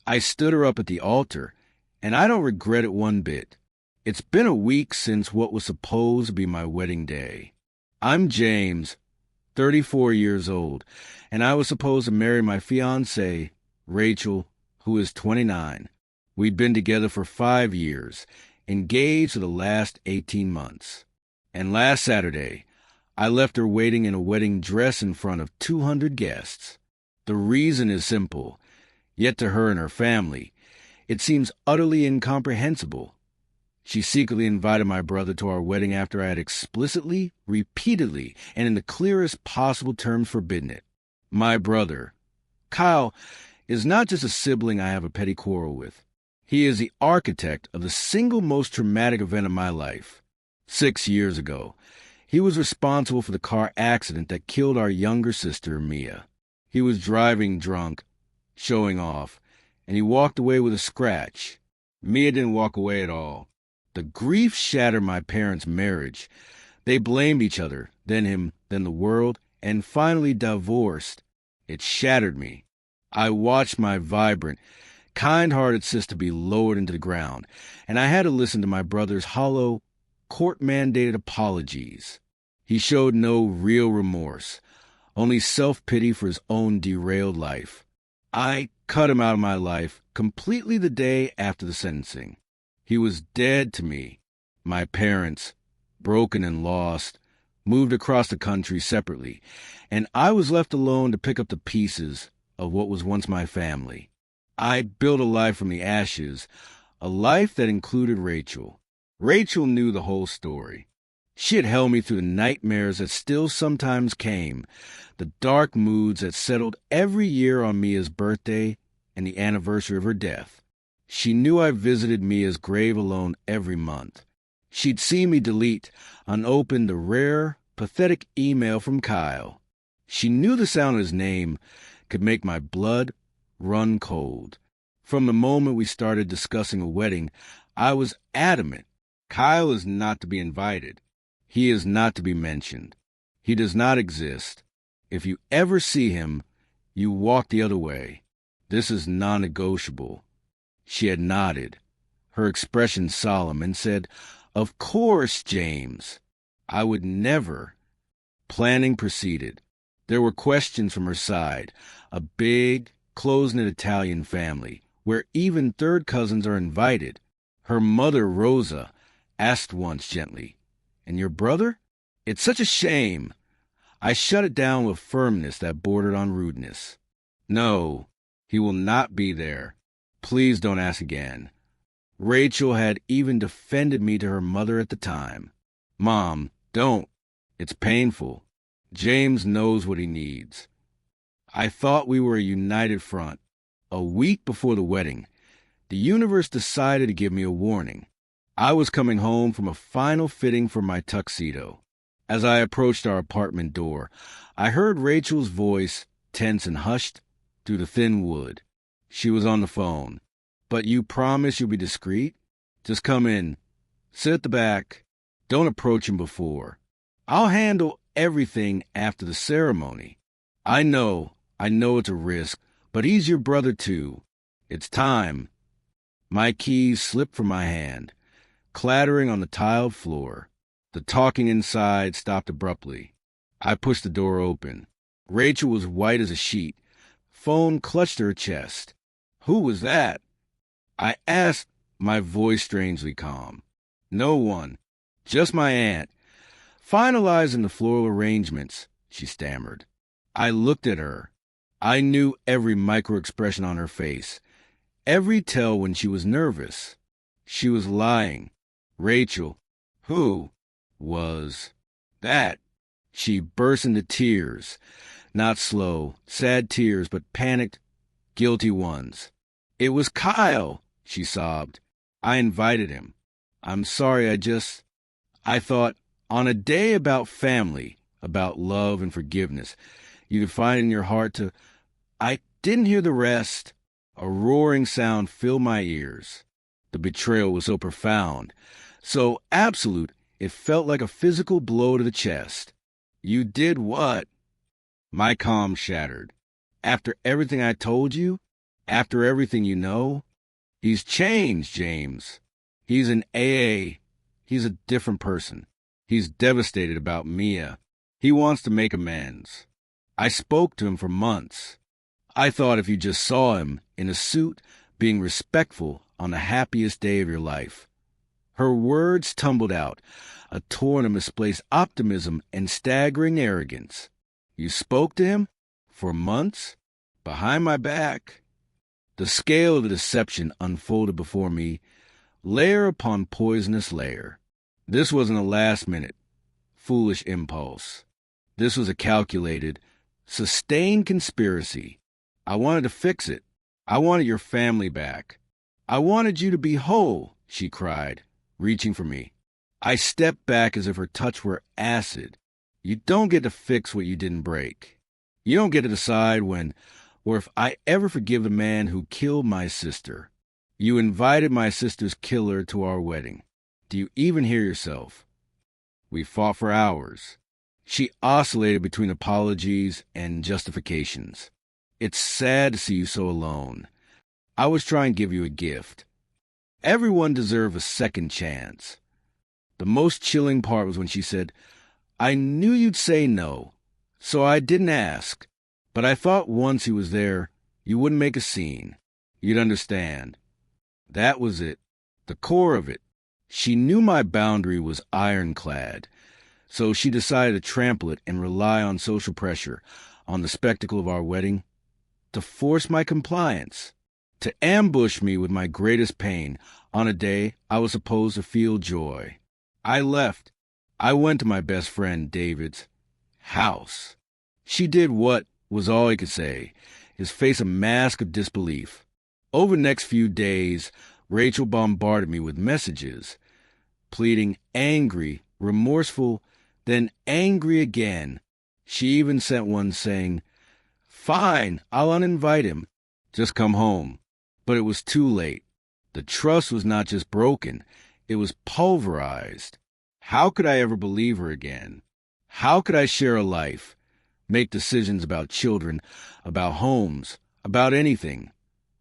I stood her up at the altar, and I don't regret it one bit. It's been a week since what was supposed to be my wedding day. I'm James, 34 years old, and I was supposed to marry my fiancée, Rachel, who is 29. We'd been together for 5 years, engaged for the last 18 months. And last Saturday, I left her waiting in a wedding dress in front of 200 guests. The reason is simple, yet to her and her family, it seems utterly incomprehensible. She secretly invited my brother to our wedding after I had explicitly, repeatedly, and in the clearest possible terms forbidden it. My brother, Kyle, is not just a sibling I have a petty quarrel with. He is the architect of the single most traumatic event of my life. 6 years ago, he was responsible for the car accident that killed our younger sister, Mia. He was driving drunk, showing off, and he walked away with a scratch. Mia didn't walk away at all. The grief shattered my parents' marriage. They blamed each other, then him, then the world, and finally divorced. It shattered me. I watched my vibrant, kind-hearted sister be lowered into the ground, and I had to listen to my brother's hollow, court-mandated apologies. He showed no real remorse, only self-pity for his own derailed life. I cut him out of my life completely the day after the sentencing. He was dead to me. My parents, broken and lost, moved across the country separately, and I was left alone to pick up the pieces of what was once my family. I built a life from the ashes, a life that included Rachel. Rachel knew the whole story. She had held me through the nightmares that still sometimes came, the dark moods that settled every year on Mia's birthday and the anniversary of her death. She knew I visited Mia's grave alone every month. She'd seen me delete, unopened, the rare, pathetic email from Kyle. She knew the sound of his name could make my blood run cold. From the moment we started discussing a wedding, I was adamant. Kyle is not to be invited. He is not to be mentioned. He does not exist. If you ever see him, you walk the other way. This is non-negotiable. She had nodded, her expression solemn, and said, "Of course, James." I would never. Planning proceeded. There were questions from her side, a big, close-knit Italian family, where even third cousins are invited. Her mother, Rosa, asked once gently, "And your brother?" It's such a shame. I shut it down with firmness that bordered on rudeness. No, he will not be there. Please don't ask again. Rachel had even defended me to her mother at the time. Mom, don't. It's painful. James knows what he needs. I thought we were a united front. A week before the wedding, the universe decided to give me a warning. I was coming home from a final fitting for my tuxedo. As I approached our apartment door, I heard Rachel's voice, tense and hushed, through the thin wood. She was on the phone. "But you promise you'll be discreet? Just come in. Sit at the back. Don't approach him before. I'll handle everything after the ceremony. I know it's a risk, but he's your brother too. It's time." My keys slipped from my hand, clattering on the tiled floor. The talking inside stopped abruptly. I pushed the door open. Rachel was white as a sheet. Phone clutched to her chest. "Who was that?" I asked, my voice strangely calm. "No one. Just my aunt. Finalizing the floral arrangements," she stammered. I looked at her. I knew every micro-expression on her face, every tell when she was nervous. She was lying. "Rachel, who was that?" She burst into tears. Not slow, sad tears, but panicked, guilty ones. "It was Kyle," she sobbed. "I invited him. I'm sorry, I thought, on a day about family, about love and forgiveness, you could find in your heart to..." I didn't hear the rest. A roaring sound filled my ears. The betrayal was so profound, so absolute, it felt like a physical blow to the chest. "You did what?" My calm shattered. "After everything I told you?" After everything you know? He's changed, James. He's in AA. He's a different person. He's devastated about Mia. He wants to make amends. I spoke to him for months. I thought if you just saw him in a suit, being respectful on the happiest day of your life. Her words tumbled out, a torrent of misplaced optimism and staggering arrogance. You spoke to him? For months? Behind my back? The scale of the deception unfolded before me, layer upon poisonous layer. This wasn't a last-minute, foolish impulse. This was a calculated, sustained conspiracy. I wanted to fix it. I wanted your family back. I wanted you to be whole, she cried, reaching for me. I stepped back as if her touch were acid. You don't get to fix what you didn't break. You don't get to decide when or if I ever forgive the man who killed my sister. You invited my sister's killer to our wedding. Do you even hear yourself? We fought for hours. She oscillated between apologies and justifications. It's sad to see you so alone. I was trying to give you a gift. Everyone deserves a second chance. The most chilling part was when she said, I knew you'd say no, so I didn't ask. But I thought once he was there, you wouldn't make a scene. You'd understand. That was it, the core of it. She knew my boundary was ironclad, so she decided to trample it and rely on social pressure, on the spectacle of our wedding, to force my compliance, to ambush me with my greatest pain on a day I was supposed to feel joy. I left. I went to my best friend David's house. She did what was all he could say, his face a mask of disbelief. Over the next few days, Rachel bombarded me with messages, pleading angry, remorseful, then angry again. She even sent one saying, Fine, I'll uninvite him. Just come home. But it was too late. The trust was not just broken, it was pulverized. How could I ever believe her again? How could I share a life, make decisions about children, about homes, about anything,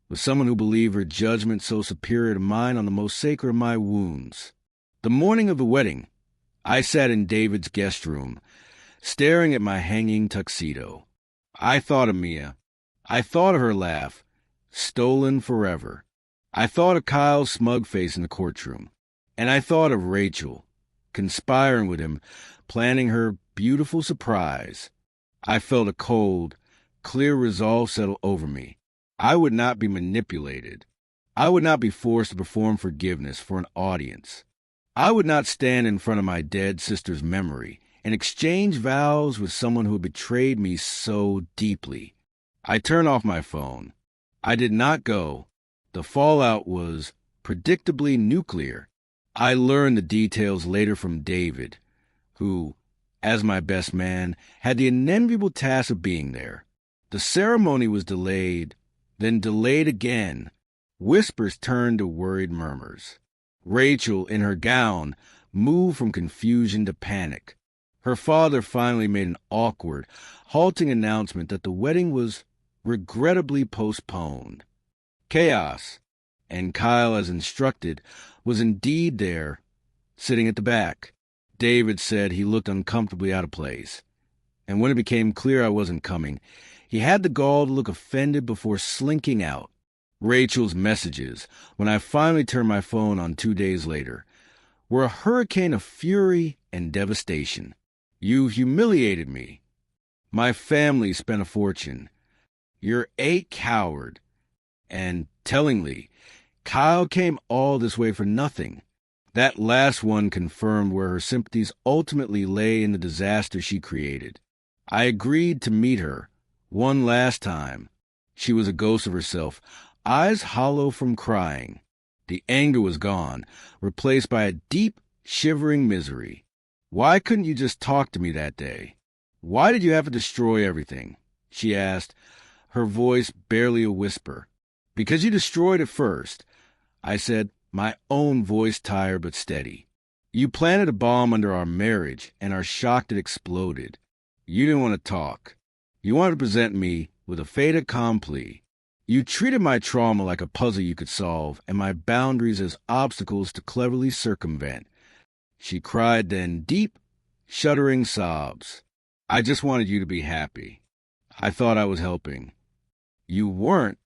with someone who believed her judgment so superior to mine on the most sacred of my wounds? The morning of the wedding, I sat in David's guest room, staring at my hanging tuxedo. I thought of Mia. I thought of her laugh, stolen forever. I thought of Kyle's smug face in the courtroom. And I thought of Rachel, conspiring with him, planning her beautiful surprise. I felt a cold, clear resolve settle over me. I would not be manipulated. I would not be forced to perform forgiveness for an audience. I would not stand in front of my dead sister's memory and exchange vows with someone who had betrayed me so deeply. I turned off my phone. I did not go. The fallout was predictably nuclear. I learned the details later from David, who, as my best man, had the unenviable task of being there. The ceremony was delayed, then delayed again. Whispers turned to worried murmurs. Rachel, in her gown, moved from confusion to panic. Her father finally made an awkward, halting announcement that the wedding was regrettably postponed. Chaos, and Kyle, as instructed, was indeed there, sitting at the back. David said he looked uncomfortably out of place. And when it became clear I wasn't coming, he had the gall to look offended before slinking out. Rachel's messages, when I finally turned my phone on 2 days later, were a hurricane of fury and devastation. You humiliated me. My family spent a fortune. You're a coward. And, tellingly, Kyle came all this way for nothing. That last one confirmed where her sympathies ultimately lay in the disaster she created. I agreed to meet her, one last time. She was a ghost of herself, eyes hollow from crying. The anger was gone, replaced by a deep, shivering misery. Why couldn't you just talk to me that day? Why did you have to destroy everything? She asked, her voice barely a whisper. Because you destroyed it first. I said, my own voice tired but steady. You planted a bomb under our marriage and are shocked it exploded. You didn't want to talk. You wanted to present me with a fait accompli. You treated my trauma like a puzzle you could solve, and my boundaries as obstacles to cleverly circumvent. She cried then, deep, shuddering sobs. I just wanted you to be happy. I thought I was helping. You weren't.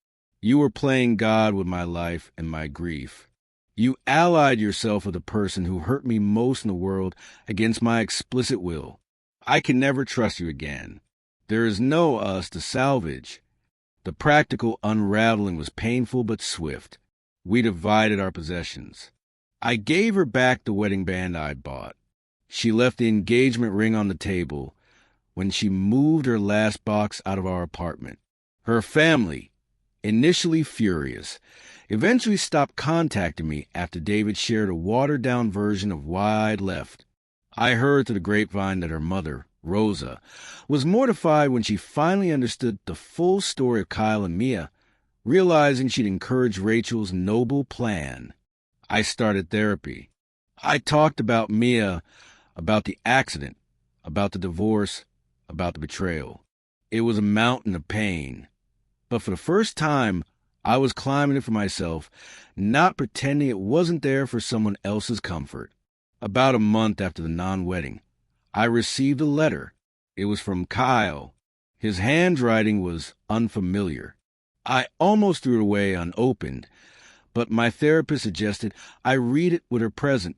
You were playing God with my life and my grief. You allied yourself with the person who hurt me most in the world against my explicit will. I can never trust you again. There is no us to salvage. The practical unraveling was painful but swift. We divided our possessions. I gave her back the wedding band I'd bought. She left the engagement ring on the table when she moved her last box out of our apartment. Her family, initially furious, eventually stopped contacting me after David shared a watered-down version of why I'd left. I heard through the grapevine that her mother, Rosa, was mortified when she finally understood the full story of Kyle and Mia, realizing she'd encouraged Rachel's noble plan. I started therapy. I talked about Mia, about the accident, about the divorce, about the betrayal. It was a mountain of pain. But for the first time, I was climbing it for myself, not pretending it wasn't there for someone else's comfort. About a month after the non-wedding, I received a letter. It was from Kyle. His handwriting was unfamiliar. I almost threw it away unopened, but my therapist suggested I read it with her present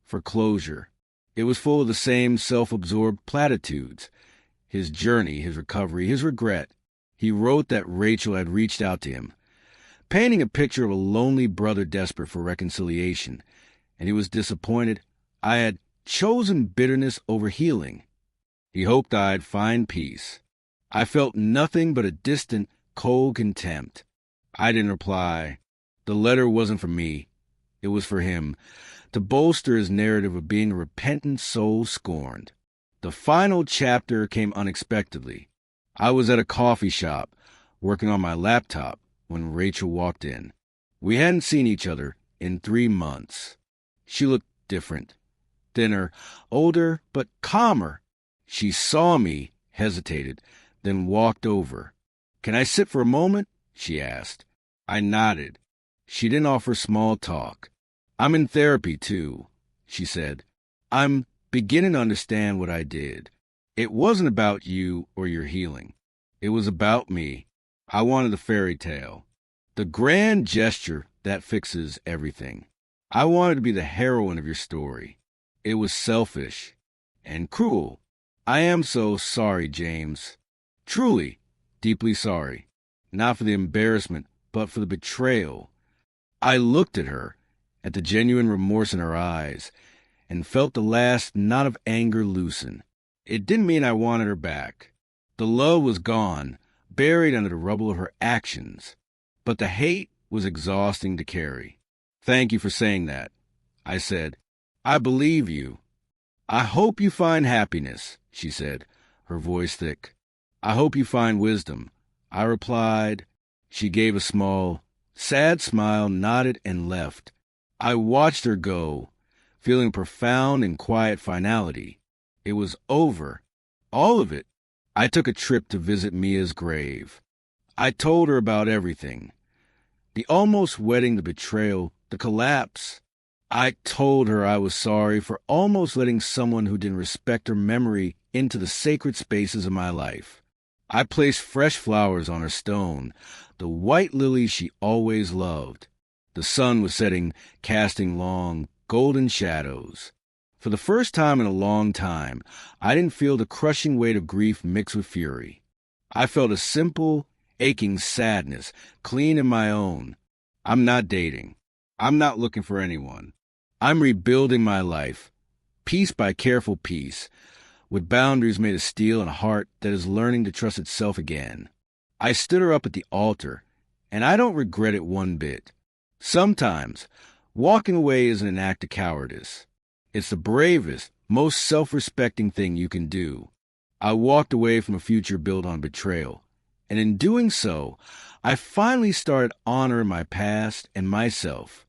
for closure. It was full of the same self-absorbed platitudes. His journey, his recovery, his regret. He wrote that Rachel had reached out to him, painting a picture of a lonely brother desperate for reconciliation, and he was disappointed I had chosen bitterness over healing. He hoped I'd find peace. I felt nothing but a distant, cold contempt. I didn't reply. The letter wasn't for me. It was for him, to bolster his narrative of being a repentant soul scorned. The final chapter came unexpectedly. I was at a coffee shop, working on my laptop, when Rachel walked in. We hadn't seen each other in 3 months. She looked different. Thinner, older, but calmer. She saw me, hesitated, then walked over. "Can I sit for a moment?" she asked. I nodded. She didn't offer small talk. "I'm in therapy, too," she said. "I'm beginning to understand what I did. It wasn't about you or your healing. It was about me. I wanted the fairy tale, the grand gesture that fixes everything. I wanted to be the heroine of your story. It was selfish and cruel. I am so sorry, James. Truly, deeply sorry. Not for the embarrassment, but for the betrayal." I looked at her, at the genuine remorse in her eyes, and felt the last knot of anger loosen. It didn't mean I wanted her back. The love was gone, buried under the rubble of her actions. But the hate was exhausting to carry. "Thank you for saying that," I said. "I believe you." "I hope you find happiness," she said, her voice thick. "I hope you find wisdom," I replied. She gave a small, sad smile, nodded, and left. I watched her go, feeling profound and quiet finality. It was over. All of it. I took a trip to visit Mia's grave. I told her about everything. The almost wedding, the betrayal, the collapse. I told her I was sorry for almost letting someone who didn't respect her memory into the sacred spaces of my life. I placed fresh flowers on her stone, the white lilies she always loved. The sun was setting, casting long, golden shadows. For the first time in a long time, I didn't feel the crushing weight of grief mixed with fury. I felt a simple, aching sadness, clean and my own. I'm not dating. I'm not looking for anyone. I'm rebuilding my life, piece by careful piece, with boundaries made of steel and a heart that is learning to trust itself again. I stood her up at the altar, and I don't regret it one bit. Sometimes, walking away isn't an act of cowardice. It's the bravest, most self-respecting thing you can do. I walked away from a future built on betrayal, and in doing so, I finally started honoring my past and myself.